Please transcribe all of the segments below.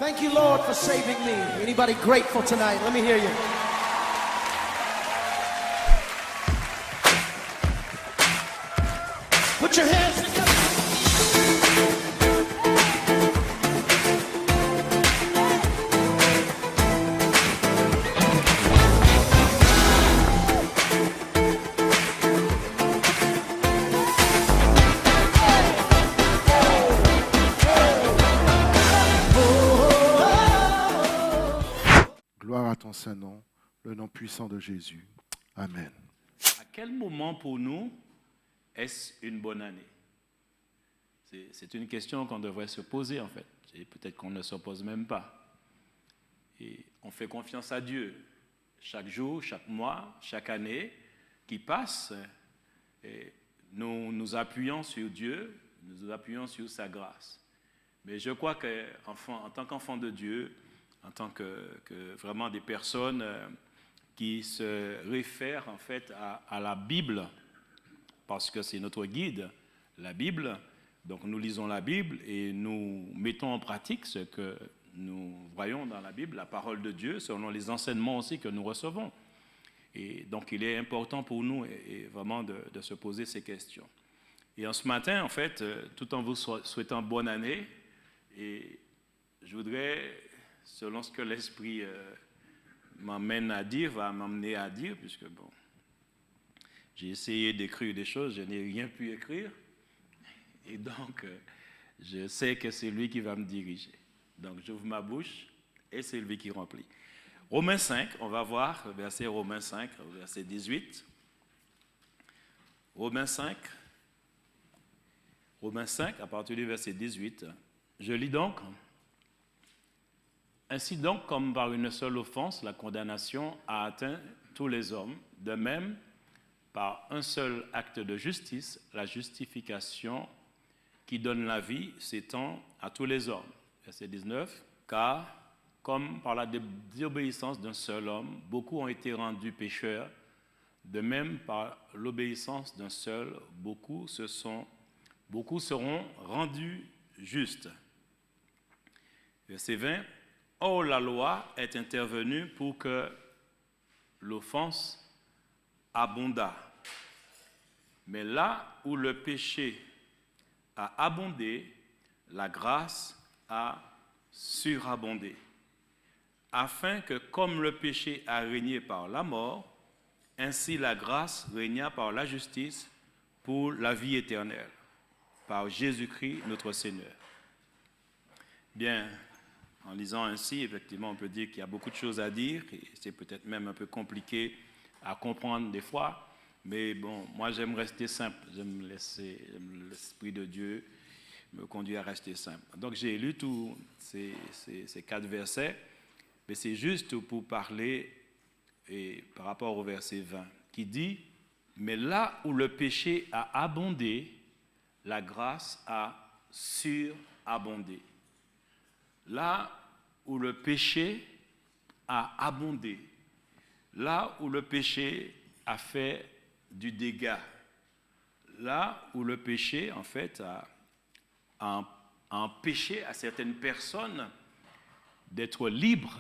Thank you, Lord, for saving me. Anybody grateful tonight? Let me hear you. Put your hands together. Gloire à ton saint nom, le nom puissant de Jésus. Amen. À quel moment pour nous est-ce une bonne année? C'est une question qu'on devrait se poser en fait. Et peut-être qu'on ne se pose même pas. Et on fait confiance à Dieu. Chaque jour, chaque mois, chaque année qui passe, et nous nous appuyons sur Dieu, nous nous appuyons sur sa grâce. Mais je crois qu'en tant qu'enfant de Dieu, en tant que vraiment des personnes qui se réfèrent en fait à la Bible, parce que c'est notre guide, la Bible. Donc nous lisons la Bible et nous mettons en pratique ce que nous voyons dans la Bible, la parole de Dieu, selon les enseignements aussi que nous recevons. Et donc il est important pour nous et vraiment de se poser ces questions. Et en ce matin, en fait, tout en vous souhaitant bonne année, et je voudrais, selon ce que l'Esprit m'amène à dire, va m'amener à dire, puisque bon, j'ai essayé d'écrire des choses, je n'ai rien pu écrire, et donc je sais que c'est lui qui va me diriger. Donc j'ouvre ma bouche et c'est lui qui remplit. Romains 5, on va voir, verset Romains 5, verset 18. Romains 5, à partir du verset 18, je lis donc. Ainsi donc, comme par une seule offense, la condamnation a atteint tous les hommes, de même, par un seul acte de justice, la justification qui donne la vie s'étend à tous les hommes. Verset 19, car comme par la désobéissance d'un seul homme, beaucoup ont été rendus pécheurs, de même par l'obéissance d'un seul, beaucoup seront rendus justes. Verset 20, or la loi est intervenue pour que l'offense abondât. Mais là où le péché a abondé, la grâce a surabondé. Afin que, comme le péché a régné par la mort, ainsi la grâce régna par la justice pour la vie éternelle, par Jésus-Christ notre Seigneur. Bien, en lisant ainsi, effectivement, on peut dire qu'il y a beaucoup de choses à dire, et c'est peut-être même un peu compliqué à comprendre des fois, mais bon, moi j'aime rester simple, j'aime laisser l'Esprit de Dieu me conduire à rester simple. Donc j'ai lu tous ces 4 versets, mais c'est juste pour parler et par rapport au verset 20, qui dit « Mais là où le péché a abondé, la grâce a surabondé. » Là où le péché a abondé, là où le péché a fait du dégât, là où le péché, en fait, a empêché à certaines personnes d'être libres,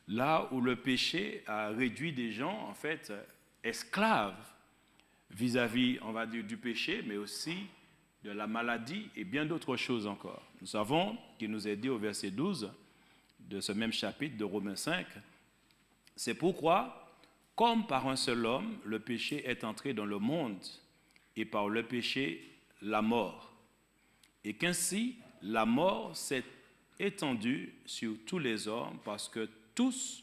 là où le péché a réduit des gens, en fait, esclaves vis-à-vis, on va dire, du péché, mais aussi de la maladie et bien d'autres choses encore. Nous savons qu'il nous est dit au verset 12 de ce même chapitre de Romains 5, c'est pourquoi, comme par un seul homme, le péché est entré dans le monde, et par le péché, la mort. Et qu'ainsi, la mort s'est étendue sur tous les hommes, parce que tous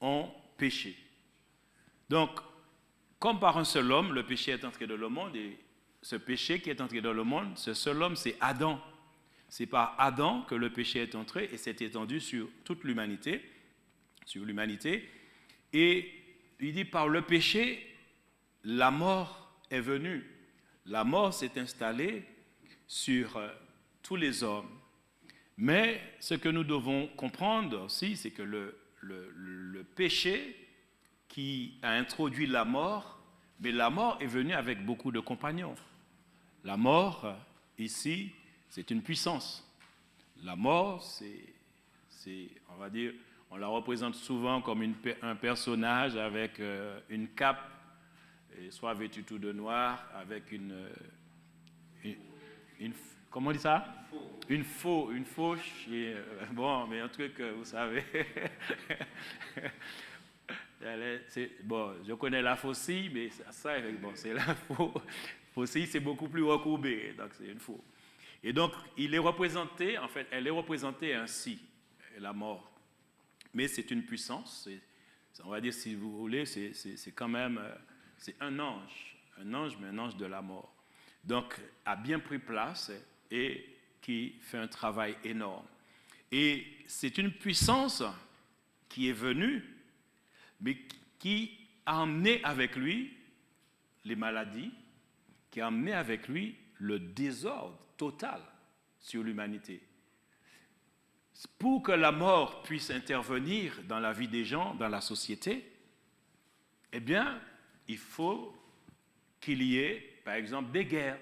ont péché. Donc, comme par un seul homme, le péché est entré dans le monde, et ce péché qui est entré dans le monde, ce seul homme, c'est Adam. C'est par Adam que le péché est entré et s'est étendu sur toute l'humanité, Et il dit, par le péché, la mort est venue. La mort s'est installée sur tous les hommes. Mais ce que nous devons comprendre aussi, c'est que le péché qui a introduit la mort, mais la mort est venue avec beaucoup de compagnons. La mort, ici, c'est une puissance. La mort, On va dire, on la représente souvent comme un personnage avec une cape, et soit vêtu tout de noir, avec comment on dit ça? Une fauche. Bon, mais un truc, vous savez. Bon, je connais la faucille, mais c'est la faucille, c'est beaucoup plus recourbé, donc c'est une faux. Et donc, elle est représentée ainsi, la mort. Mais c'est une puissance, on va dire, si vous voulez, c'est quand même, c'est un ange, mais un ange de la mort. Donc, a bien pris place et qui fait un travail énorme. Et c'est une puissance qui est venue, mais qui a emmené avec lui les maladies, qui a emmené avec lui le désordre total sur l'humanité. Pour que la mort puisse intervenir dans la vie des gens, dans la société, eh bien, il faut qu'il y ait, par exemple, des guerres.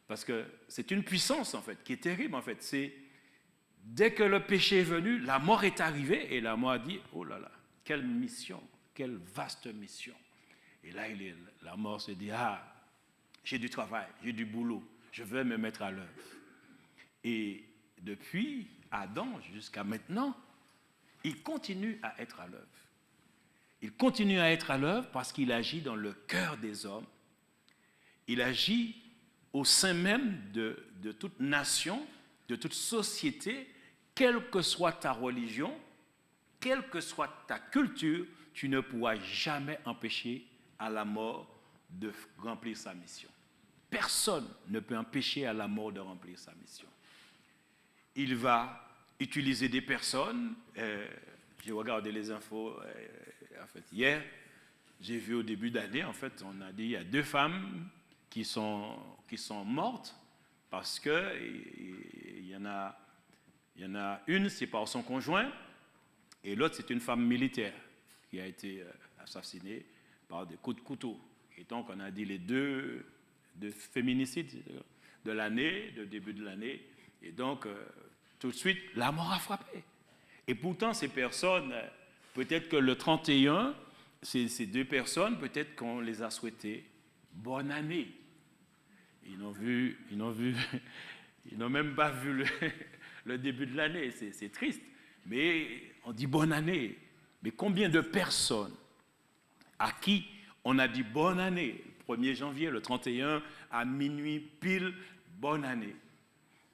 Parce que c'est une puissance, en fait, qui est terrible, en fait. C'est, dès que le péché est venu, la mort est arrivée, et la mort a dit, oh là là, quelle mission, quelle vaste mission. Et là, la mort se dit, ah, j'ai du travail, j'ai du boulot, je vais me mettre à l'œuvre. Et depuis Adam jusqu'à maintenant, il continue à être à l'œuvre. Il continue à être à l'œuvre parce qu'il agit dans le cœur des hommes. Il agit au sein même de toute nation, de toute société, quelle que soit ta religion, quelle que soit ta culture, tu ne pourras jamais empêcher à la mort de remplir sa mission. Personne ne peut empêcher à la mort de remplir sa mission. Il va utiliser des personnes. J'ai regardé les infos en fait, hier. J'ai vu au début d'année, en fait, on a dit qu'il y a 2 femmes qui sont mortes parce que il y en a une, c'est par son conjoint, et l'autre, c'est une femme militaire qui a été assassinée par des coups de couteau. Et donc, on a dit les deux féminicides de l'année, de début de l'année. Et donc, tout de suite, la mort a frappé. Et pourtant, ces personnes, peut-être que le 31, ces 2 personnes, peut-être qu'on les a souhaitées bonne année. Ils n'ont même pas vu le début de l'année. C'est triste. Mais on dit bonne année. Mais combien de personnes à qui on a dit bonne année, le 1er janvier, le 31, à minuit pile, bonne année.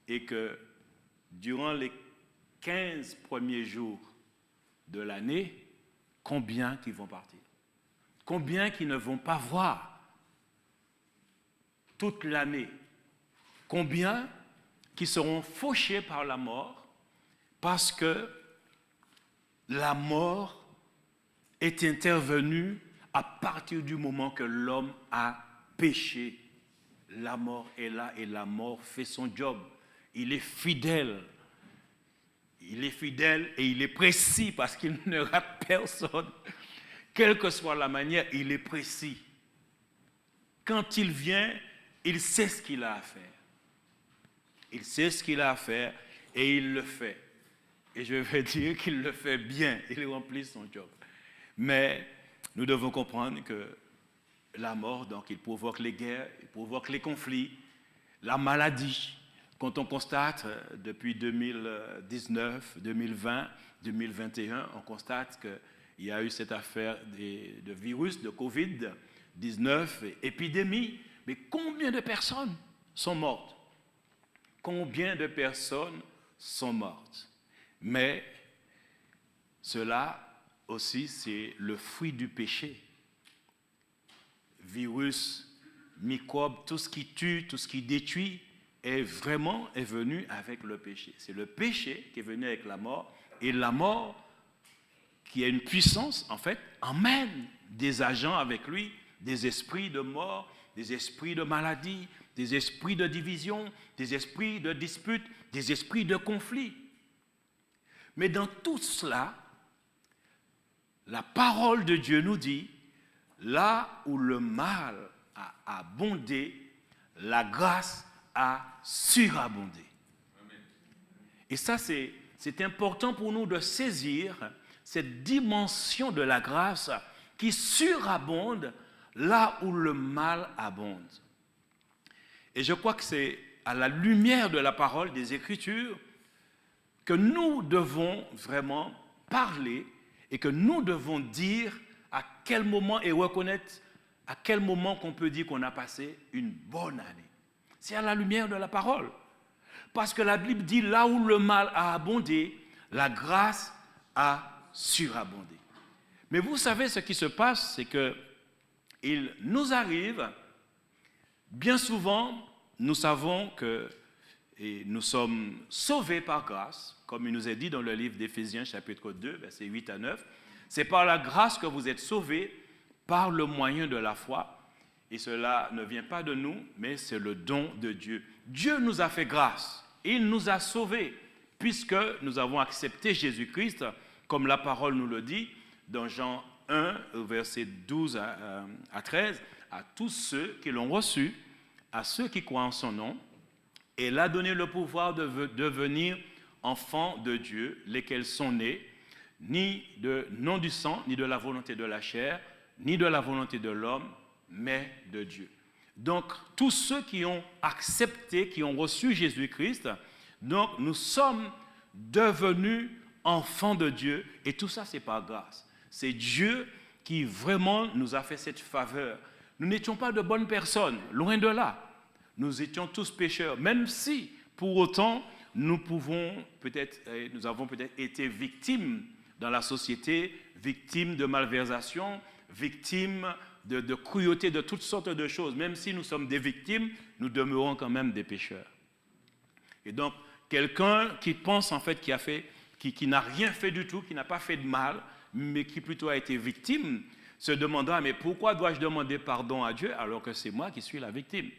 Et que durant les 15 premiers jours de l'année, combien qui vont partir? Combien qui ne vont pas voir toute l'année? Combien qui seront fauchés par la mort parce que la mort est intervenue à partir du moment que l'homme a péché. La mort est là et la mort fait son job. Il est fidèle. Il est fidèle et il est précis parce qu'il ne rate personne. Quelle que soit la manière, il est précis. Quand il vient, il sait ce qu'il a à faire. Il sait ce qu'il a à faire et il le fait. Et je veux dire qu'il le fait bien. Il remplit son job. Mais nous devons comprendre que la mort, donc, il provoque les guerres, il provoque les conflits, la maladie. Quand on constate depuis 2019, 2020, 2021, on constate qu'il y a eu cette affaire de virus, de Covid-19, épidémie. Mais combien de personnes sont mortes? Combien de personnes sont mortes? Mais cela aussi, c'est le fruit du péché. Virus, microbes, tout ce qui tue, tout ce qui détruit, est venu avec le péché. C'est le péché qui est venu avec la mort, et la mort, qui a une puissance, en fait, emmène des agents avec lui, des esprits de mort, des esprits de maladie, des esprits de division, des esprits de dispute, des esprits de conflit. Mais dans tout cela, la parole de Dieu nous dit, là où le mal a abondé, la grâce a surabondé. Amen. Et ça, c'est important pour nous de saisir cette dimension de la grâce qui surabonde là où le mal abonde. Et je crois que c'est à la lumière de la parole des Écritures que nous devons vraiment parler et que nous devons dire à quel moment et reconnaître à quel moment qu'on peut dire qu'on a passé une bonne année. C'est à la lumière de la parole. Parce que la Bible dit là où le mal a abondé, la grâce a surabondé. Mais vous savez ce qui se passe, c'est que il nous arrive, bien souvent, nous savons que nous sommes sauvés par grâce, comme il nous est dit dans le livre d'Éphésiens chapitre 2, versets 8 à 9. C'est par la grâce que vous êtes sauvés par le moyen de la foi. Et cela ne vient pas de nous, mais c'est le don de Dieu. Dieu nous a fait grâce. Il nous a sauvés, puisque nous avons accepté Jésus-Christ, comme la parole nous le dit, dans Jean 1, versets 12 à 13, à tous ceux qui l'ont reçu, à ceux qui croient en son nom, et il a donné le pouvoir de devenir enfants de Dieu, lesquels sont nés, non du sang, ni de la volonté de la chair, ni de la volonté de l'homme, mais de Dieu. Donc, tous ceux qui ont accepté, qui ont reçu Jésus-Christ, donc nous sommes devenus enfants de Dieu, et tout ça, c'est par grâce. C'est Dieu qui vraiment nous a fait cette faveur. Nous n'étions pas de bonnes personnes, loin de là. Nous étions tous pécheurs, même si, pour autant, nous avons peut-être été victimes dans la société, victimes de malversation, victimes de cruauté, de toutes sortes de choses. Même si nous sommes des victimes, nous demeurons quand même des pécheurs. Et donc, quelqu'un qui pense en fait qui n'a rien fait du tout, qui n'a pas fait de mal, mais qui plutôt a été victime, se demandera, mais pourquoi dois-je demander pardon à Dieu alors que c'est moi qui suis la victime?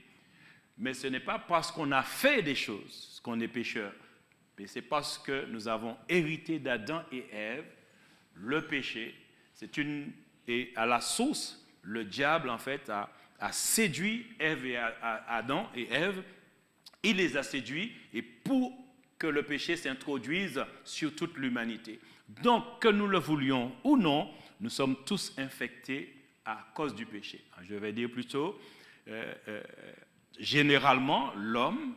Mais ce n'est pas parce qu'on a fait des choses qu'on est pécheur, mais c'est parce que nous avons hérité d'Adam et Ève le péché. Et à la source, le diable en fait a séduit Adam et Ève. Il les a séduits et pour que le péché s'introduise sur toute l'humanité. Donc, que nous le voulions ou non, nous sommes tous infectés à cause du péché. Je vais dire plutôt, généralement,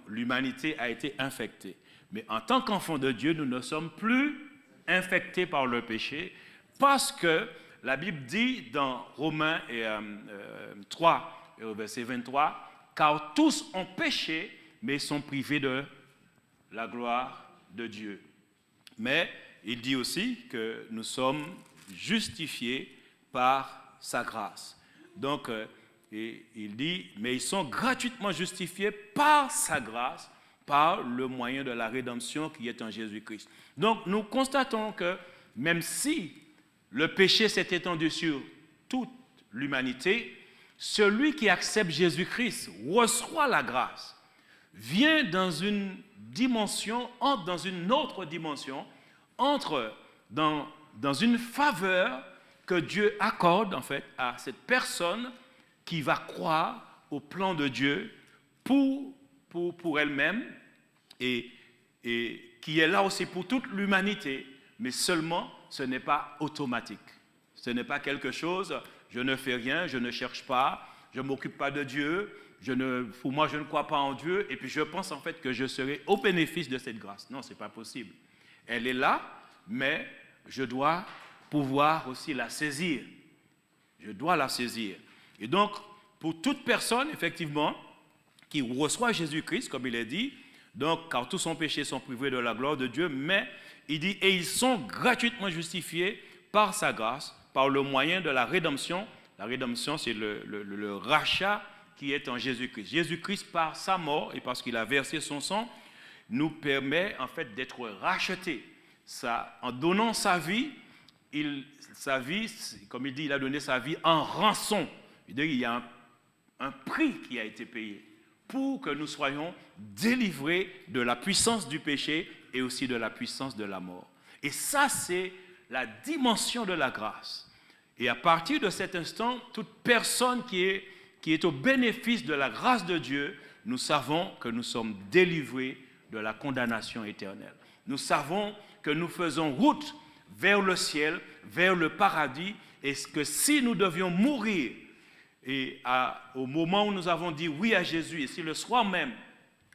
l'humanité a été infectée. Mais en tant qu'enfants de Dieu, nous ne sommes plus infectés par le péché parce que la Bible dit dans Romains 3, verset 23, « Car tous ont péché, mais sont privés de la gloire de Dieu. » Mais il dit aussi que nous sommes justifiés par sa grâce. Donc, il dit, mais ils sont gratuitement justifiés par sa grâce, par le moyen de la rédemption qui est en Jésus-Christ. Donc, nous constatons que même si le péché s'est étendu sur toute l'humanité, celui qui accepte Jésus-Christ reçoit la grâce, vient dans une dimension, entre dans une autre dimension, entre dans une faveur que Dieu accorde en fait à cette personne qui va croire au plan de Dieu pour elle-même et qui est là aussi pour toute l'humanité, mais seulement ce n'est pas automatique. Ce n'est pas quelque chose, je ne fais rien, je ne cherche pas, je ne m'occupe pas de Dieu, pour moi je ne crois pas en Dieu et puis je pense en fait que je serai au bénéfice de cette grâce. Non, ce n'est pas possible. Elle est là, mais je dois pouvoir aussi la saisir. Je dois la saisir. Et donc, pour toute personne, effectivement, qui reçoit Jésus-Christ, comme il est dit, donc, car tous son péché sont privés de la gloire de Dieu, mais il dit, et ils sont gratuitement justifiés par sa grâce, par le moyen de la rédemption. La rédemption, c'est le rachat qui est en Jésus-Christ. Jésus-Christ, par sa mort et parce qu'il a versé son sang, nous permet en fait d'être rachetés. Ça, en donnant sa vie, comme il dit, il a donné sa vie en rançon. Il y a un prix qui a été payé pour que nous soyons délivrés de la puissance du péché et aussi de la puissance de la mort. Et ça, c'est la dimension de la grâce. Et à partir de cet instant, toute personne qui est au bénéfice de la grâce de Dieu, nous savons que nous sommes délivrés de la condamnation éternelle. Nous savons que nous faisons route vers le ciel, vers le paradis, et que si nous devions mourir, et au moment où nous avons dit oui à Jésus, et si le soir même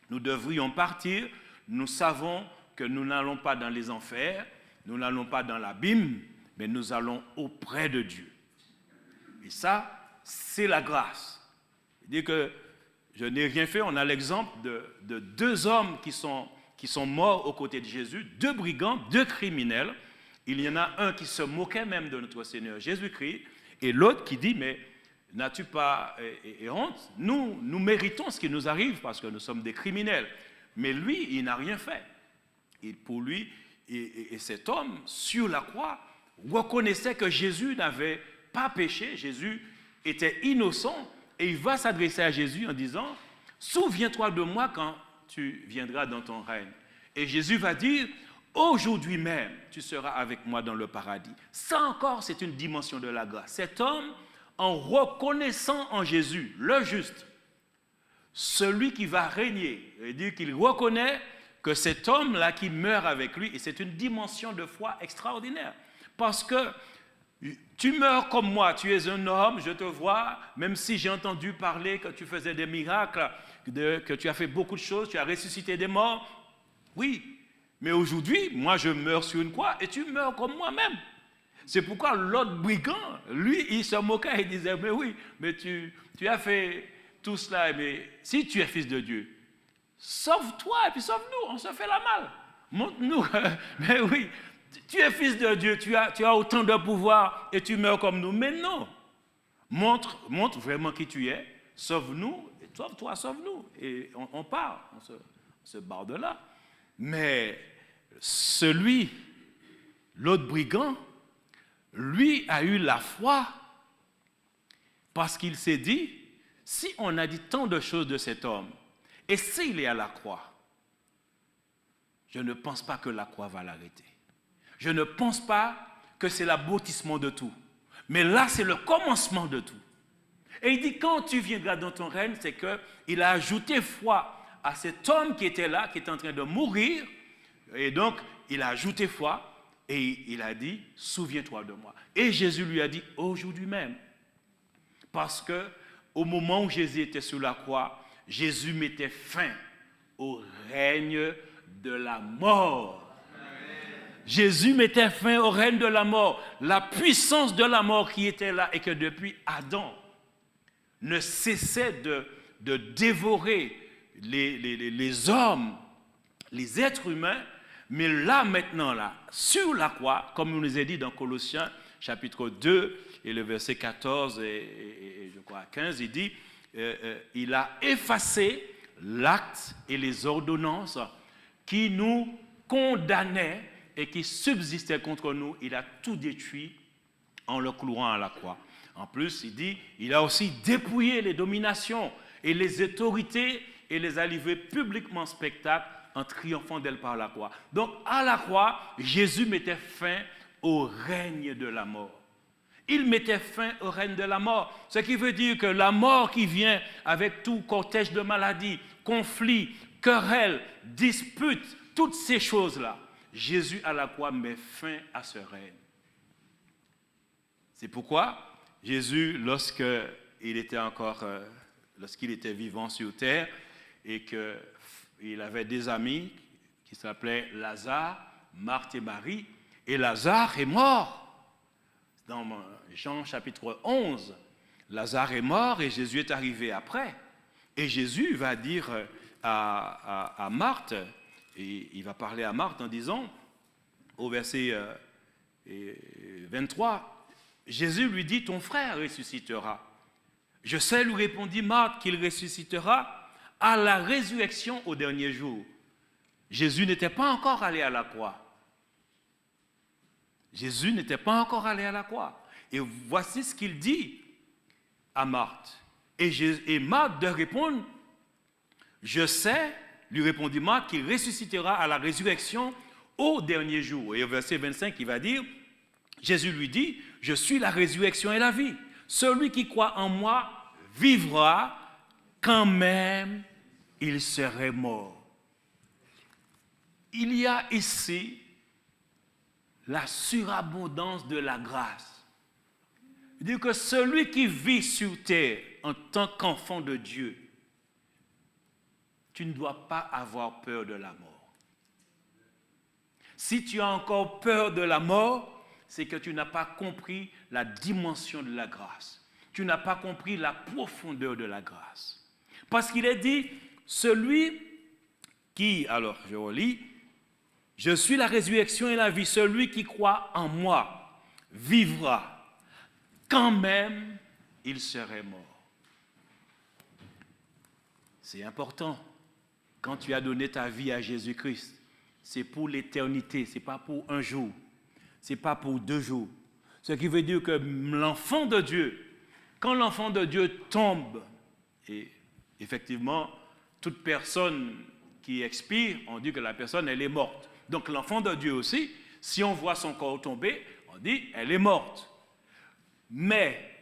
nous devrions partir, nous savons que nous n'allons pas dans les enfers, nous n'allons pas dans l'abîme, mais nous allons auprès de Dieu. Et ça, c'est la grâce. Il dit que je n'ai rien fait. On a l'exemple de deux hommes qui sont morts aux côtés de Jésus, deux brigands, deux criminels. Il y en a un qui se moquait même de notre Seigneur Jésus-Christ, et l'autre qui dit, mais n'as-tu pas honte? Nous méritons ce qui nous arrive parce que nous sommes des criminels. Mais lui, il n'a rien fait. Et pour lui, et cet homme, sur la croix, reconnaissait que Jésus n'avait pas péché, Jésus était innocent, et il va s'adresser à Jésus en disant, souviens-toi de moi quand tu viendras dans ton règne. Et Jésus va dire, aujourd'hui même, tu seras avec moi dans le paradis. Ça encore, c'est une dimension de la grâce. Cet homme, en reconnaissant en Jésus, le juste, celui qui va régner, il dit qu'il reconnaît que cet homme-là qui meurt avec lui, et c'est une dimension de foi extraordinaire, parce que tu meurs comme moi, tu es un homme, je te vois, même si j'ai entendu parler que tu faisais des miracles, que tu as fait beaucoup de choses, tu as ressuscité des morts, oui, mais aujourd'hui, moi je meurs sur une croix et tu meurs comme moi-même. C'est pourquoi l'autre brigand, lui, il se moquait, il disait, mais oui, mais tu as fait tout cela, mais si tu es fils de Dieu, sauve-toi et puis sauve-nous, on se fait la malle. Montre-nous, mais oui, tu es fils de Dieu, tu as autant de pouvoir et tu meurs comme nous, mais non. Montre vraiment qui tu es, sauve-nous, et toi, sauve-nous. Et on part, on se barre de là. Mais l'autre brigand, lui a eu la foi parce qu'il s'est dit, si on a dit tant de choses de cet homme, et s'il est à la croix, je ne pense pas que la croix va l'arrêter. Je ne pense pas que c'est l'aboutissement de tout. Mais là, c'est le commencement de tout. Et il dit, quand tu viendras dans ton règne, c'est qu'il a ajouté foi à cet homme qui était là, qui était en train de mourir. Et donc, il a ajouté foi et il a dit, souviens-toi de moi. Et Jésus lui a dit, aujourd'hui même. Parce que au moment où Jésus était sur la croix, Jésus mettait fin au règne de la mort. Jésus mettait fin au règne de la mort, la puissance de la mort qui était là et que depuis Adam ne cessait de dévorer les hommes, les êtres humains, mais là maintenant, là, sur la croix, comme on nous a dit dans Colossiens chapitre 2 et le verset 14 et je crois 15, il dit, il a effacé l'acte et les ordonnances qui nous condamnaient et qui subsistait contre nous, il a tout détruit en le clouant à la croix. En plus, il dit, il a aussi dépouillé les dominations et les autorités et les a livrées publiquement en spectacle en triomphant d'elles par la croix. Donc, à la croix, Jésus mettait fin au règne de la mort. Il mettait fin au règne de la mort. Ce qui veut dire que la mort qui vient avec tout cortège de maladies, conflits, querelles, disputes, toutes ces choses-là, Jésus à la croix met fin à ce règne. C'est pourquoi Jésus, lorsqu'il était vivant sur terre et qu'il avait des amis qui s'appelaient Lazare, Marthe et Marie, et Lazare est mort. Dans Jean chapitre 11, Lazare est mort et Jésus est arrivé après. Et Jésus va dire à Marthe, et il va parler à Marthe en disant, au verset 23, Jésus lui dit, ton frère ressuscitera. Je sais, lui répondit Marthe, qu'il ressuscitera à la résurrection au dernier jour. Jésus n'était pas encore allé à la croix. Jésus n'était pas encore allé à la croix. Et voici ce qu'il dit à Marthe. Et Marthe de répondre, je sais, lui répondit Marthe, qu'il ressuscitera à la résurrection au dernier jour. Et au verset 25, il va dire, Jésus lui dit, je suis la résurrection et la vie. Celui qui croit en moi vivra quand même il serait mort. il y a ici la surabondance de la grâce. C'est-à-dire que celui qui vit sur terre en tant qu'enfant de Dieu, tu ne dois pas avoir peur de la mort. Si tu as encore peur de la mort, c'est que tu n'as pas compris la dimension de la grâce. Tu n'as pas compris la profondeur de la grâce. Parce qu'il est dit, celui qui, alors je relis, je suis la résurrection et la vie, celui qui croit en moi vivra, quand même il serait mort. C'est important. Quand tu as donné ta vie à Jésus-Christ, c'est pour l'éternité, ce n'est pas pour un jour, ce n'est pas pour 2 jours. Ce qui veut dire que l'enfant de Dieu, quand l'enfant de Dieu tombe, et effectivement, toute personne qui expire, on dit que la personne, elle est morte. Donc l'enfant de Dieu aussi, si on voit son corps tomber, on dit, elle est morte. Mais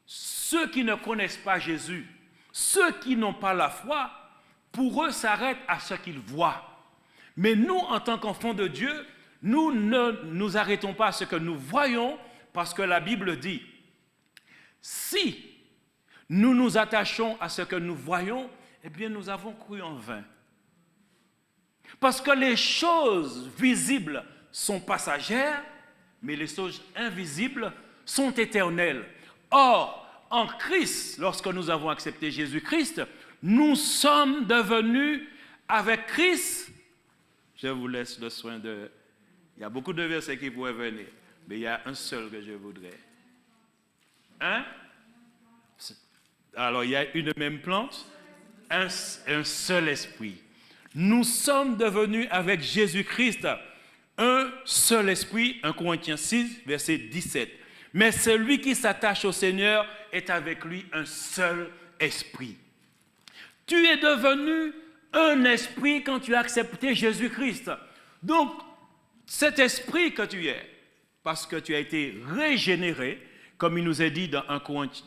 ceux qui ne connaissent pas Jésus, ceux qui n'ont pas la foi, pour eux, s'arrêtent à ce qu'ils voient. Mais nous, en tant qu'enfants de Dieu, nous ne nous arrêtons pas à ce que nous voyons, parce que la Bible dit, si nous nous attachons à ce que nous voyons, eh bien nous avons cru en vain. Parce que les choses visibles sont passagères, mais les choses invisibles sont éternelles. Or, en Christ, lorsque nous avons accepté Jésus-Christ, nous sommes devenus avec Christ. Je vous laisse le soin de... Il y a beaucoup de versets qui pourraient venir, mais il y a un seul que je voudrais. Alors, il y a une même plante, un seul esprit. Nous sommes devenus avec Jésus-Christ un seul esprit, 1 Corinthiens 6, verset 17. Mais celui qui s'attache au Seigneur est avec lui un seul esprit. Tu es devenu un esprit quand tu as accepté Jésus-Christ. Donc, cet esprit que tu es, parce que tu as été régénéré, comme il nous est dit dans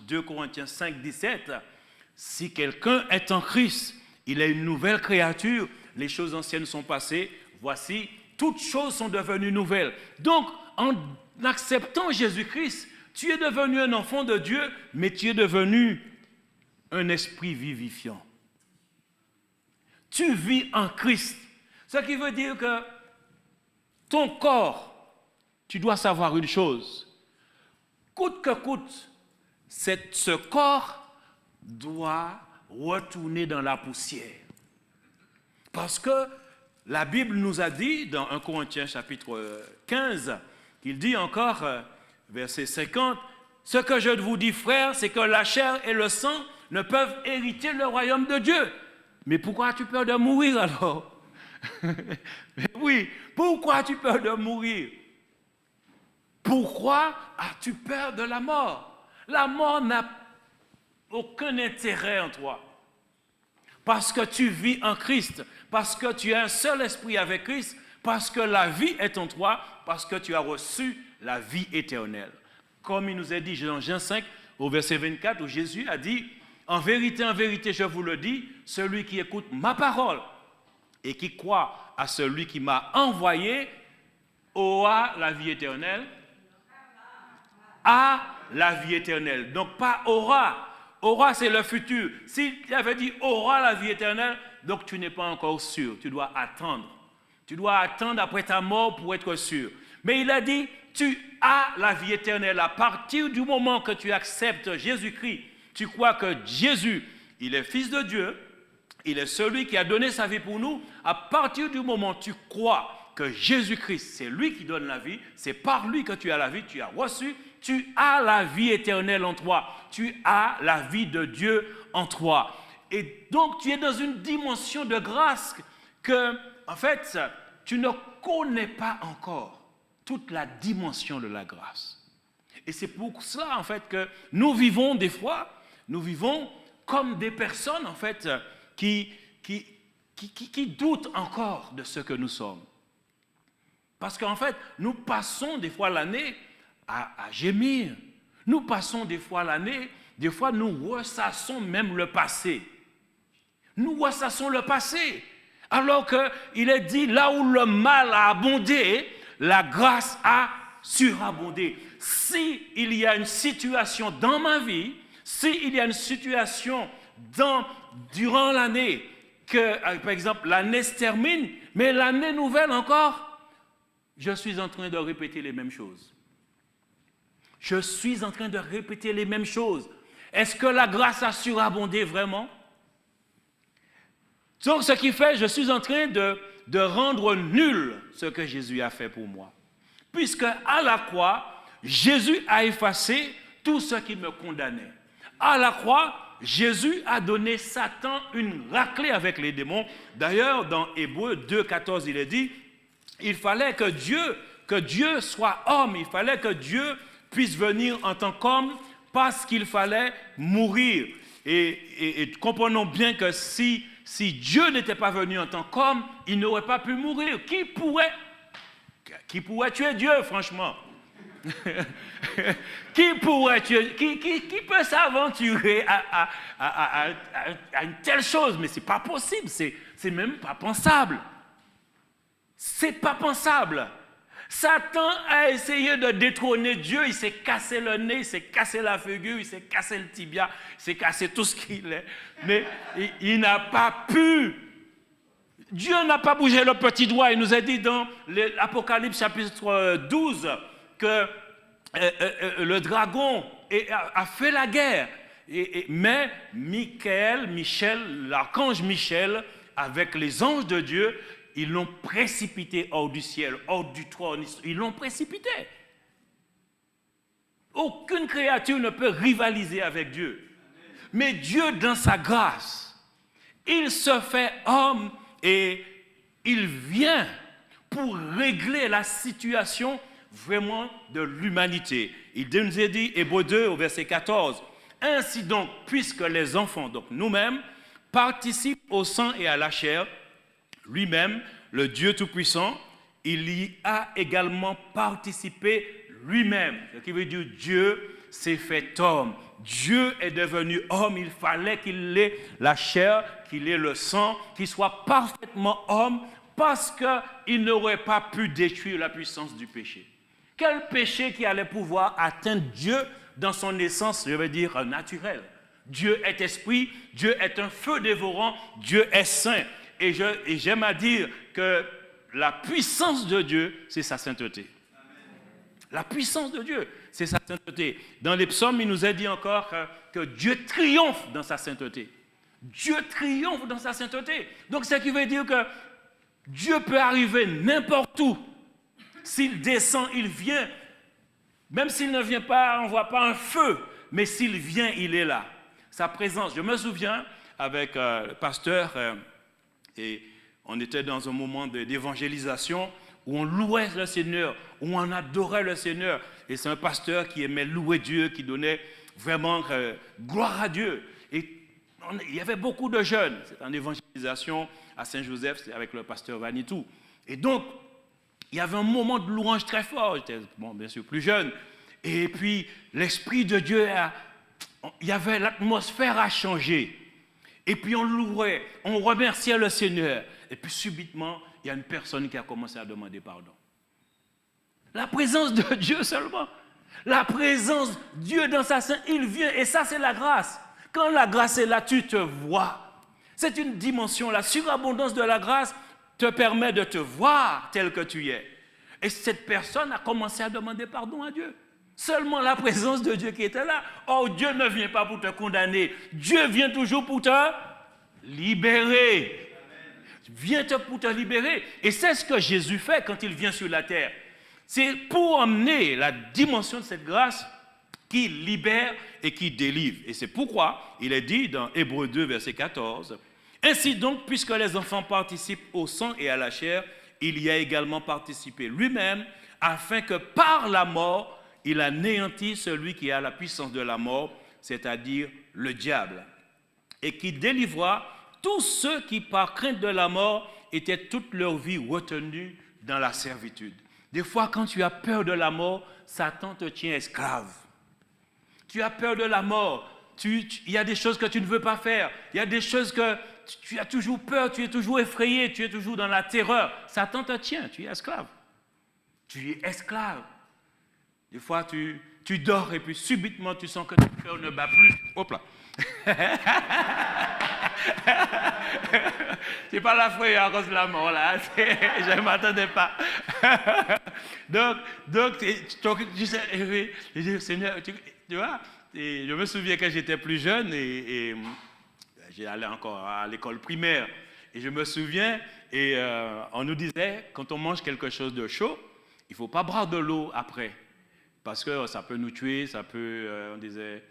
2 Corinthiens 5, 17, si quelqu'un est en Christ, il est une nouvelle créature, les choses anciennes sont passées, voici, toutes choses sont devenues nouvelles. Donc, en acceptant Jésus-Christ, tu es devenu un enfant de Dieu, mais tu es devenu un esprit vivifiant. Tu vis en Christ. Ce qui veut dire que ton corps, tu dois savoir une chose. Coûte que coûte, ce corps doit retourner dans la poussière. Parce que la Bible nous a dit, dans 1 Corinthiens chapitre 15, qu'il dit encore, verset 50, « Ce que je vous dis, frères, c'est que la chair et le sang ne peuvent hériter le royaume de Dieu. » Mais pourquoi as-tu peur de mourir alors? Oui, pourquoi as-tu peur de mourir? Pourquoi as-tu peur de la mort? La mort n'a aucun intérêt en toi. Parce que tu vis en Christ, parce que tu as un seul esprit avec Christ, parce que la vie est en toi, parce que tu as reçu la vie éternelle. Comme il nous est dit dans Jean 5, au verset 24, où Jésus a dit, « En vérité, je vous le dis, celui qui écoute ma parole et qui croit à celui qui m'a envoyé aura la vie éternelle. » A la vie éternelle. Donc pas aura. Aura, c'est le futur. Si tu avais dit aura la vie éternelle, donc tu n'es pas encore sûr. Tu dois attendre. Tu dois attendre après ta mort pour être sûr. Mais il a dit, tu as la vie éternelle. À partir du moment que tu acceptes Jésus-Christ, tu crois que Jésus, il est Fils de Dieu, il est celui qui a donné sa vie pour nous. À partir du moment où tu crois que Jésus-Christ, c'est lui qui donne la vie, c'est par lui que tu as la vie, tu as reçu, tu as la vie éternelle en toi. Tu as la vie de Dieu en toi. Et donc, tu es dans une dimension de grâce que, en fait, tu ne connais pas encore toute la dimension de la grâce. Et c'est pour ça, en fait, que nous vivons des fois, nous vivons comme des personnes, en fait, qui doutent encore de ce que nous sommes. Parce qu'en fait, nous passons des fois l'année à gémir. Nous passons des fois l'année, des fois nous ressassons même le passé. Nous ressassons le passé. Alors qu'il est dit, là où le mal a abondé, la grâce a surabondé. S'il y a une situation dans ma vie, s'il y a une situation durant l'année, que, par exemple, l'année se termine, mais l'année nouvelle encore, je suis en train de répéter les mêmes choses. Je suis en train de répéter les mêmes choses. Est-ce que la grâce a surabondé vraiment? Donc, ce qui fait, je suis en train de rendre nul ce que Jésus a fait pour moi. Puisque à la croix, Jésus a effacé tout ce qui me condamnait. À la croix, Jésus a donné Satan une raclée avec les démons. D'ailleurs, dans Hébreux 2,14, il est dit, il fallait que Dieu soit homme, il fallait que Dieu puisse venir en tant qu'homme parce qu'il fallait mourir. Et comprenons bien que si Dieu n'était pas venu en tant qu'homme, il n'aurait pas pu mourir. Qui pourrait tuer Dieu, franchement? Qui peut s'aventurer à une telle chose? Mais ce n'est pas possible, c'est même pas pensable. C'est pas pensable. Satan a essayé de détrôner Dieu, il s'est cassé le nez, il s'est cassé la figure, il s'est cassé le tibia, il s'est cassé tout ce qu'il est. Mais il n'a pas pu. Dieu n'a pas bougé le petit doigt. Il nous a dit dans l'Apocalypse chapitre 12 que le dragon a fait la guerre. Mais l'archange Michel, avec les anges de Dieu, ils l'ont précipité hors du ciel, hors du trône. Ils l'ont précipité. Aucune créature ne peut rivaliser avec Dieu. Mais Dieu, dans sa grâce, il se fait homme et il vient pour régler la situation vraiment de l'humanité. Il nous a dit, Hébreux 2 au verset 14, « Ainsi donc, puisque les enfants, donc nous-mêmes, participent au sang et à la chair, lui-même, le Dieu Tout-Puissant, il y a également participé lui-même. » Ce qui veut dire Dieu s'est fait homme. Dieu est devenu homme. Il fallait qu'il ait la chair, qu'il ait le sang, qu'il soit parfaitement homme parce qu'il n'aurait pas pu détruire la puissance du péché. Quel péché qui allait pouvoir atteindre Dieu dans son essence, je veux dire, naturelle? Dieu est esprit, Dieu est un feu dévorant, Dieu est saint. Et j'aime à dire que la puissance de Dieu, c'est sa sainteté. La puissance de Dieu, c'est sa sainteté. Dans les psaumes, il nous est dit encore que Dieu triomphe dans sa sainteté. Dieu triomphe dans sa sainteté. Donc, ce qui veut dire que Dieu peut arriver n'importe où. S'il descend, il vient. Même s'il ne vient pas, on ne voit pas un feu. Mais s'il vient, il est là. Sa présence. Je me souviens avec le pasteur, et on était dans un moment d'évangélisation où on louait le Seigneur, où on adorait le Seigneur. Et c'est un pasteur qui aimait louer Dieu, qui donnait vraiment gloire à Dieu. Et il y avait beaucoup de jeunes. C'était en évangélisation à Saint-Joseph, c'est avec le pasteur Vanitou. Et donc, il y avait un moment de louange très fort. J'étais, bien sûr, plus jeune. Et puis, l'Esprit de Dieu, l'atmosphère a changé. Et puis, on louait, on remerciait le Seigneur. Et puis, subitement, il y a une personne qui a commencé à demander pardon. La présence de Dieu seulement. La présence de Dieu dans sa sainteté, il vient. Et ça, c'est la grâce. Quand la grâce est là, tu te vois. C'est une dimension. La surabondance de la grâce te permet de te voir tel que tu es. Et cette personne a commencé à demander pardon à Dieu. Seulement la présence de Dieu qui était là. Or, Dieu ne vient pas pour te condamner. Dieu vient toujours pour te libérer. Vient pour te libérer. Et c'est ce que Jésus fait quand il vient sur la terre. C'est pour emmener la dimension de cette grâce qui libère et qui délivre. Et c'est pourquoi il est dit dans Hébreux 2, verset 14, « Ainsi donc, puisque les enfants participent au sang et à la chair, il y a également participé lui-même, afin que par la mort, il anéantisse celui qui a la puissance de la mort, c'est-à-dire le diable, et qui délivra tous ceux qui, par crainte de la mort, étaient toute leur vie retenus dans la servitude. » Des fois, quand tu as peur de la mort, Satan te tient esclave. Tu as peur de la mort. Il y a des choses que tu ne veux pas faire. Il y a des choses que tu as toujours peur, tu es toujours effrayé, tu es toujours dans la terreur. Satan te tient, tu es esclave. Tu es esclave. Des fois, tu dors et puis subitement, tu sens que ton cœur ne bat plus. Hop là. C'est pas la frayeur à cause de la mort, là. Je ne m'attendais pas. donc tu sais, je dis, Seigneur, tu vois, et je me souviens quand j'étais plus jeune et j'allais encore à l'école primaire. Et je me souviens, et on nous disait, quand on mange quelque chose de chaud, il ne faut pas boire de l'eau après. Parce que ça peut nous tuer, ça peut, on disait,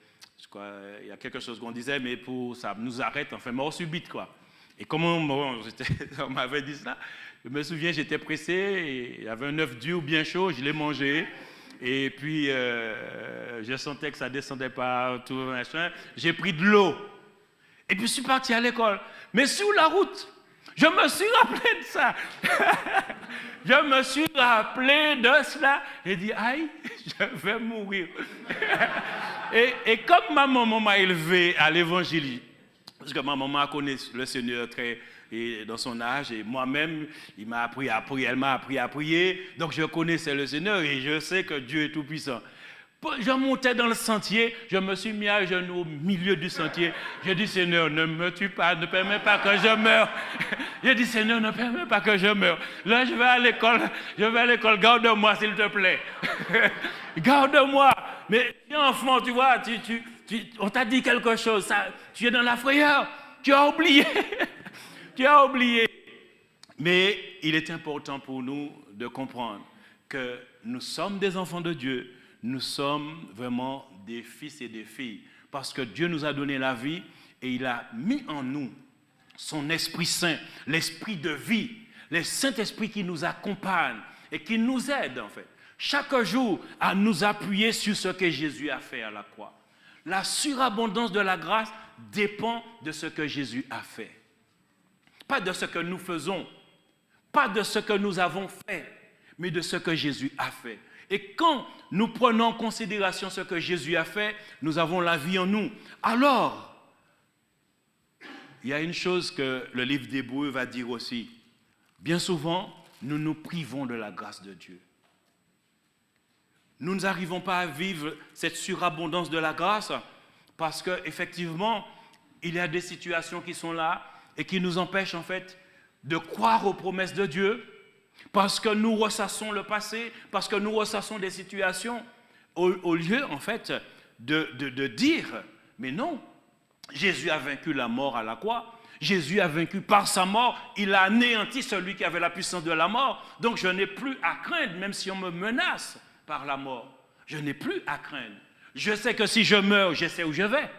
il y a quelque chose qu'on disait, mais ça nous arrête, enfin, mort subite, quoi. Et comme on m'avait dit ça, je me souviens, j'étais pressé, et il y avait un œuf dur bien chaud, je l'ai mangé, et puis je sentais que ça ne descendait pas, tout machin. J'ai pris de l'eau, et puis je suis parti à l'école. Mais sur la route, je me suis rappelé de ça. Je me suis rappelé de cela. J'ai dit, aïe, je vais mourir. et comme ma maman m'a élevé à l'évangile, parce que ma maman connaît le Seigneur dans son âge, et moi-même, elle m'a appris à prier. Donc je connaissais le Seigneur et je sais que Dieu est tout-puissant. Je montais dans le sentier, je me suis mis à genoux au milieu du sentier. Je dis, Seigneur, ne me tue pas, ne permets pas que je meure. Je dis, Seigneur, ne permets pas que je meure. Là, je vais à l'école, garde-moi, s'il te plaît. Garde-moi. Mais enfant, tu vois, on t'a dit quelque chose, tu es dans la frayeur, tu as oublié. Tu as oublié. Mais il est important pour nous de comprendre que nous sommes des enfants de Dieu. Nous sommes vraiment des fils et des filles parce que Dieu nous a donné la vie et il a mis en nous son Esprit Saint, l'Esprit de vie, le Saint-Esprit qui nous accompagne et qui nous aide en fait, chaque jour à nous appuyer sur ce que Jésus a fait à la croix. La surabondance de la grâce dépend de ce que Jésus a fait. Pas de ce que nous faisons, pas de ce que nous avons fait, mais de ce que Jésus a fait. Et quand nous prenons en considération ce que Jésus a fait, nous avons la vie en nous. Alors, il y a une chose que le livre d'Hébreux va dire aussi. Bien souvent, nous nous privons de la grâce de Dieu. Nous n'arrivons pas à vivre cette surabondance de la grâce parce qu'effectivement, il y a des situations qui sont là et qui nous empêchent en fait de croire aux promesses de Dieu. Parce que nous ressassons le passé, parce que nous ressassons des situations, au lieu, en fait, de dire, mais non, Jésus a vaincu la mort à la croix, Jésus a vaincu par sa mort, il a anéanti celui qui avait la puissance de la mort, donc je n'ai plus à craindre, même si on me menace par la mort, je n'ai plus à craindre. Je sais que si je meurs, je sais où je vais,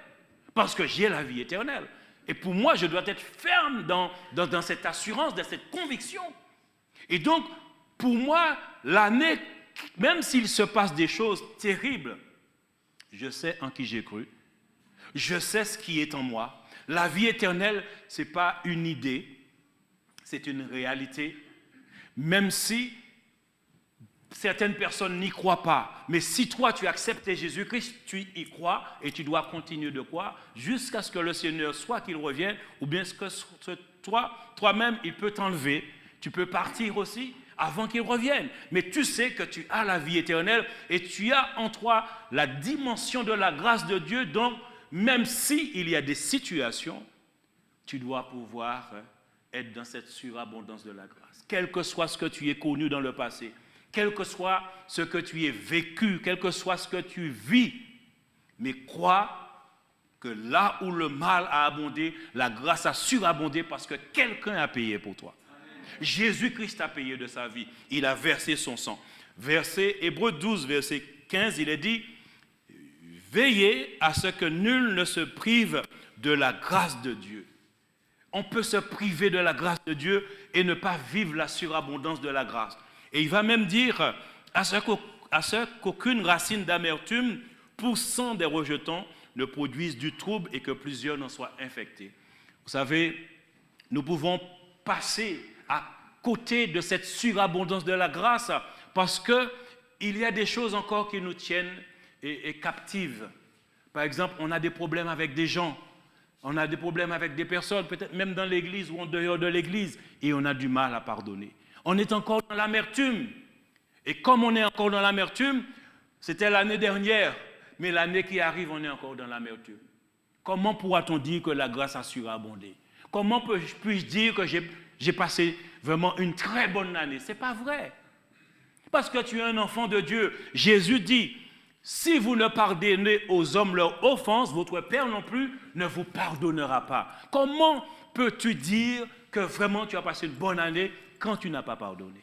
parce que j'ai la vie éternelle. Et pour moi, je dois être ferme dans cette assurance, dans cette conviction. Et donc, pour moi, l'année, même s'il se passe des choses terribles, je sais en qui j'ai cru, je sais ce qui est en moi. La vie éternelle, ce n'est pas une idée, c'est une réalité. Même si certaines personnes n'y croient pas, mais si toi tu acceptes Jésus-Christ, tu y crois et tu dois continuer de croire jusqu'à ce que le Seigneur soit qu'il revienne, ou bien ce que toi-même, il peut t'enlever. Tu peux partir aussi avant qu'il revienne. Mais tu sais que tu as la vie éternelle et tu as en toi la dimension de la grâce de Dieu. Donc, même s'il y a des situations, tu dois pouvoir être dans cette surabondance de la grâce. Quel que soit ce que tu aies connu dans le passé, quel que soit ce que tu aies vécu, quel que soit ce que tu vis, mais crois que là où le mal a abondé, la grâce a surabondé parce que quelqu'un a payé pour toi. Jésus-Christ a payé de sa vie. Il a versé son sang. Hébreux 12, verset 15, il est dit « Veillez à ce que nul ne se prive de la grâce de Dieu. » On peut se priver de la grâce de Dieu et ne pas vivre la surabondance de la grâce. Et il va même dire à ce qu'aucune racine d'amertume poussant des rejetons ne produise du trouble et que plusieurs n'en soient infectés. Vous savez, nous pouvons passer à côté de cette surabondance de la grâce parce qu'il y a des choses encore qui nous tiennent et captives. Par exemple, on a des problèmes avec des gens. On a des problèmes avec des personnes, peut-être même dans l'église ou en dehors de l'église, et on a du mal à pardonner. On est encore dans l'amertume. Et comme on est encore dans l'amertume, c'était l'année dernière, mais l'année qui arrive, on est encore dans l'amertume. Comment pourra-t-on dire que la grâce a surabondé? Comment puis-je dire que j'ai passé vraiment une très bonne année? Ce n'est pas vrai. Parce que tu es un enfant de Dieu. Jésus dit, si vous ne pardonnez aux hommes leurs offenses, votre Père non plus ne vous pardonnera pas. Comment peux-tu dire que vraiment tu as passé une bonne année quand tu n'as pas pardonné?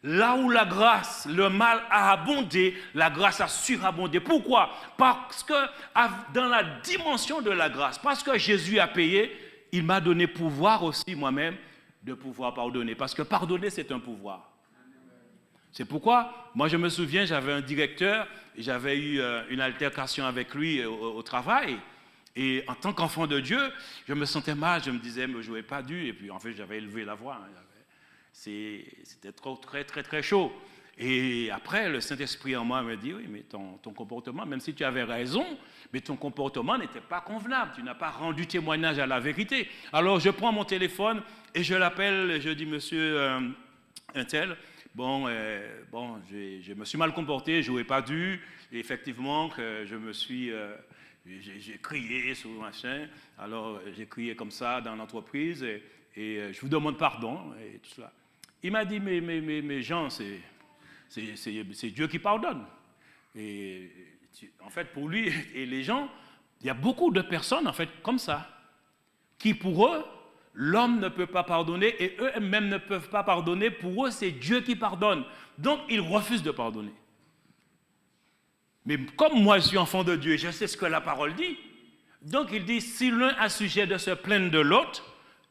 Là où la grâce, le mal a abondé, la grâce a surabondé. Pourquoi? Parce que dans la dimension de la grâce, parce que Jésus a payé, il m'a donné pouvoir aussi moi-même de pouvoir pardonner. Parce que pardonner, c'est un pouvoir. C'est pourquoi, moi je me souviens, j'avais un directeur, j'avais eu une altercation avec lui au travail. Et en tant qu'enfant de Dieu, je me sentais mal, je me disais, mais je n'aurais pas dû. Et puis en fait, j'avais élevé la voix. C'était très, très, très chaud. Et après, le Saint-Esprit en moi me dit, oui, mais ton comportement, même si tu avais raison, mais ton comportement n'était pas convenable. Tu n'as pas rendu témoignage à la vérité. Alors, je prends mon téléphone et je l'appelle, et je dis, monsieur untel, je me suis mal comporté, je n'aurais pas dû. Et effectivement, que je me suis... j'ai crié sur le machin. Alors, j'ai crié comme ça dans l'entreprise et je vous demande pardon et tout cela. Il m'a dit, mais Jean, c'est Dieu qui pardonne. Et en fait, pour lui et les gens, il y a beaucoup de personnes, en fait, comme ça, qui pour eux, l'homme ne peut pas pardonner et eux-mêmes ne peuvent pas pardonner. Pour eux, c'est Dieu qui pardonne. Donc, ils refusent de pardonner. Mais comme moi, je suis enfant de Dieu et je sais ce que la parole dit, donc il dit, si l'un a sujet de se plaindre de l'autre,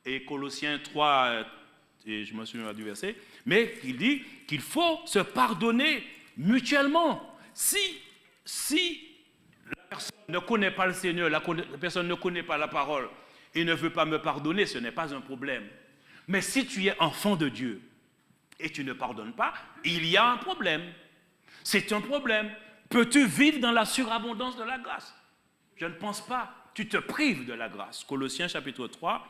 et Colossiens 3, et je me souviens du verset, mais il dit qu'il faut se pardonner mutuellement. Si la personne ne connaît pas le Seigneur, la personne ne connaît pas la parole et ne veut pas me pardonner, ce n'est pas un problème. Mais si tu es enfant de Dieu et tu ne pardonnes pas, il y a un problème. C'est un problème. Peux-tu vivre dans la surabondance de la grâce? Je ne pense pas. Tu te prives de la grâce. Colossiens chapitre 3,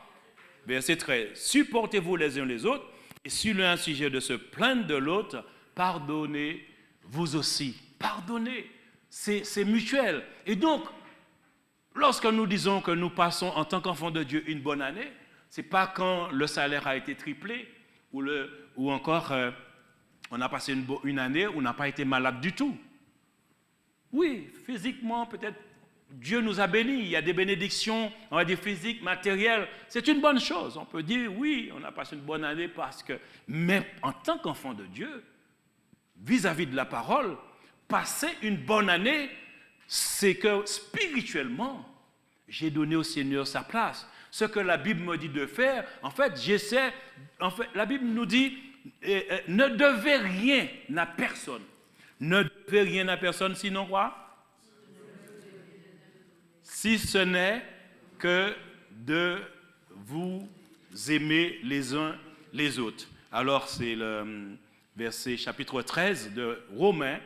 verset 13. Supportez-vous les uns les autres, et si l'un a un sujet de se plaindre de l'autre, pardonnez vous aussi. Pardonnez. C'est mutuel. Et donc, lorsque nous disons que nous passons en tant qu'enfants de Dieu une bonne année, ce n'est pas quand le salaire a été triplé ou encore on a passé une année où on n'a pas été malade du tout. Oui, physiquement, peut-être, Dieu nous a bénis. Il y a des bénédictions, on va dire physiques, matérielles. C'est une bonne chose. On peut dire, oui, on a passé une bonne année parce que... Mais en tant qu'enfant de Dieu, vis-à-vis de la parole, passer une bonne année, c'est que spirituellement, j'ai donné au Seigneur sa place. Ce que la Bible me dit de faire, en fait, j'essaie... En fait, la Bible nous dit, ne devez rien à personne. Ne devez rien à personne, sinon quoi? Si ce n'est que de vous aimer les uns les autres. Alors, c'est le verset chapitre 13 de Romains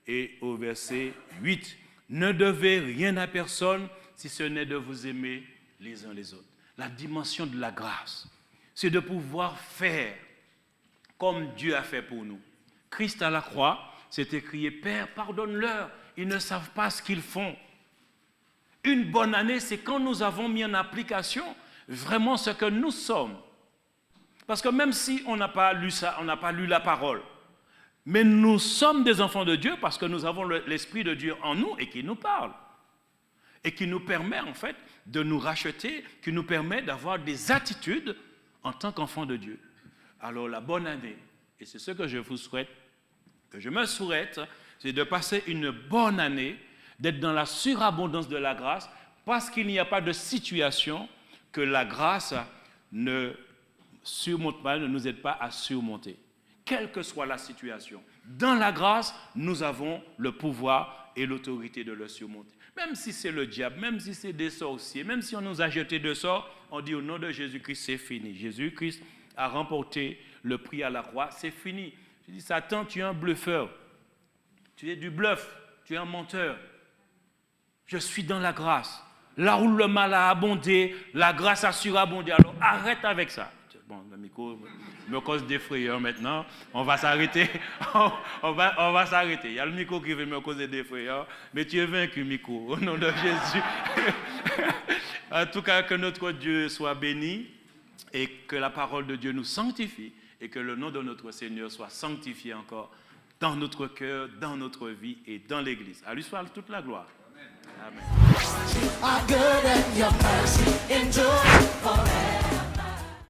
et au verset 8. Ne devez rien à personne, si ce n'est de vous aimer les uns les autres. La dimension de la grâce, c'est de pouvoir faire comme Dieu a fait pour nous. Christ à la croix, c'est écrit, Père, pardonne-leur, ils ne savent pas ce qu'ils font. Une bonne année, c'est quand nous avons mis en application vraiment ce que nous sommes. Parce que même si on n'a pas lu ça, on n'a pas lu la parole, mais nous sommes des enfants de Dieu parce que nous avons l'Esprit de Dieu en nous et qui nous parle. Et qui nous permet en fait de nous racheter, qui nous permet d'avoir des attitudes en tant qu'enfants de Dieu. Alors la bonne année, et c'est ce que je vous souhaite, que je me souhaite, c'est de passer une bonne année, d'être dans la surabondance de la grâce, parce qu'il n'y a pas de situation que la grâce ne surmonte pas, ne nous aide pas à surmonter. Quelle que soit la situation, dans la grâce, nous avons le pouvoir et l'autorité de le surmonter. Même si c'est le diable, même si c'est des sorciers, même si on nous a jeté de sorts, on dit au nom de Jésus-Christ, c'est fini. Jésus-Christ a remporté le prix à la croix, c'est fini. Je dis, Satan, tu es un bluffeur. Tu es du bluff, tu es un menteur. Je suis dans la grâce. là où le mal a abondé, la grâce a surabondé. Alors arrête avec ça. Bon, le micro me cause des frayeurs maintenant. On va s'arrêter. on va s'arrêter. Il y a le micro qui veut me causer des frayeurs. Mais tu es vaincu, micro. Au nom de Jésus. En tout cas, que notre Dieu soit béni et que la parole de Dieu nous sanctifie et que le nom de notre Seigneur soit sanctifié encore dans notre cœur, dans notre vie et dans l'Église. À lui soit toute la gloire. Amen. Are good and your mercy endures forever.